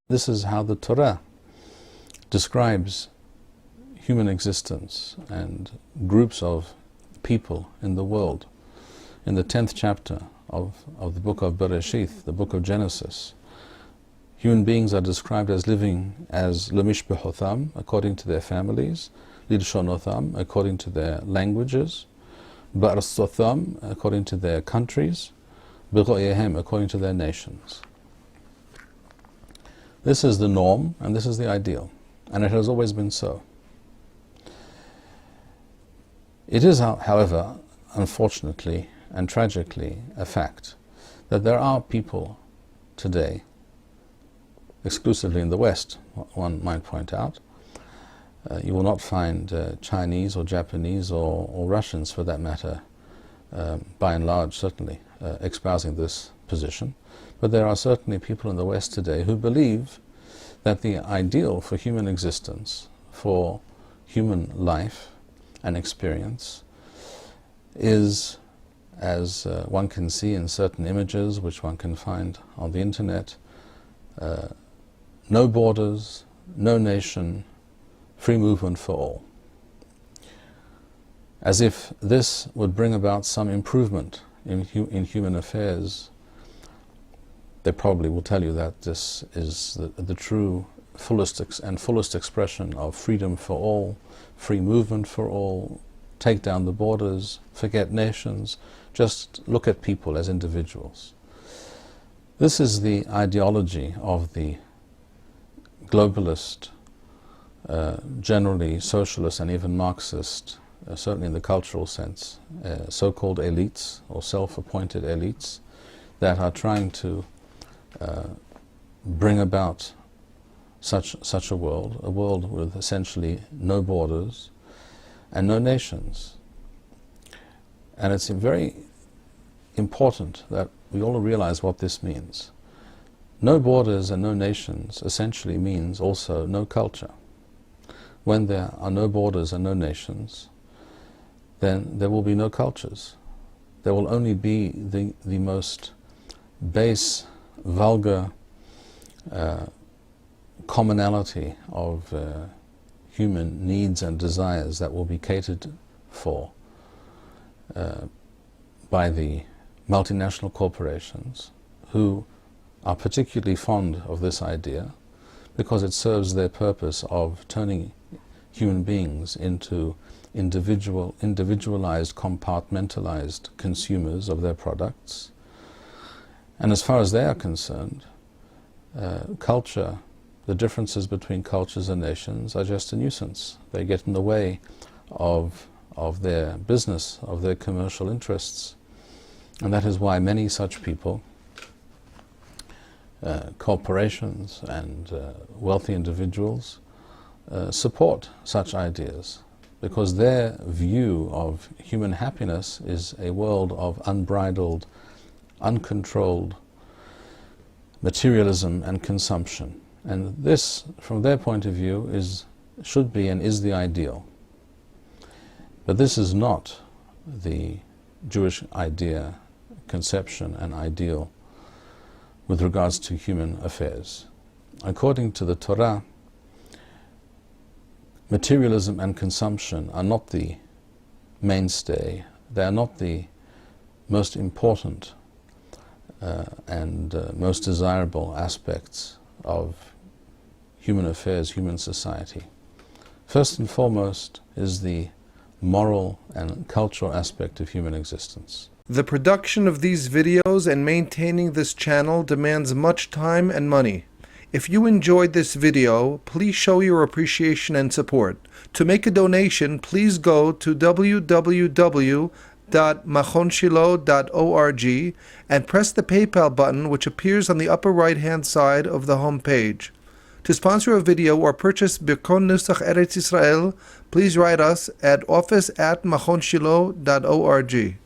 This is how the Torah describes human existence and groups of people in the world. In the 10th chapter of the book of Bereshith, the book of Genesis, human beings are described as living as Lemishbehotham, according to their families, Lilshonotham, according to their languages, Ba'arsotham, according to their countries, Begoyehem, according to their nations. This is the norm, and this is the ideal, and it has always been so. It is, however, unfortunately and tragically, a fact that there are people today, exclusively in the West, one might point out. You will not find Chinese or Japanese or Russians, for that matter, by and large, certainly, espousing this position. But there are certainly people in the West today who believe that the ideal for human existence, for human life and experience, is, as one can see in certain images which one can find on the internet, no borders, no nation, free movement for all. As if this would bring about some improvement in human affairs. They probably will tell you that this is the true fullest expression of freedom for all, free movement for all, take down the borders, forget nations, just look at people as individuals. This is the ideology of the globalist, generally socialist and even Marxist, certainly in the cultural sense, so-called elites or self-appointed elites that are trying to bring about such a world with essentially no borders and no nations. And it's very important that we all realize what this means. No borders and no nations essentially means also no culture. When there are no borders and no nations, then there will be no cultures. There will only be the most base, vulgar commonality of human needs and desires that will be catered for by the multinational corporations, who are particularly fond of this idea because it serves their purpose of turning human beings into individualized, compartmentalized consumers of their products. And as far as they are concerned, culture, the differences between cultures and nations are just a nuisance. They get in the way of their business, of their commercial interests. And that is why many such people, corporations and wealthy individuals, support such ideas, because their view of human happiness is a world of unbridled, uncontrolled materialism and consumption. And this, from their point of view, should be and is the ideal. But this is not the Jewish idea, conception and ideal with regards to human affairs. According to the Torah, materialism and consumption are not the mainstay. They are not the most important and most desirable aspects of human affairs, human society. First and foremost is the moral and cultural aspect of human existence. The production of these videos and maintaining this channel demands much time and money. If you enjoyed this video, please show your appreciation and support. To make a donation, please go to www.machonshiloh.org and press the PayPal button, which appears on the upper right-hand side of the home page. To sponsor a video or purchase Birkon Nusach Eretz Yisrael, please write us at office@machonshiloh.org.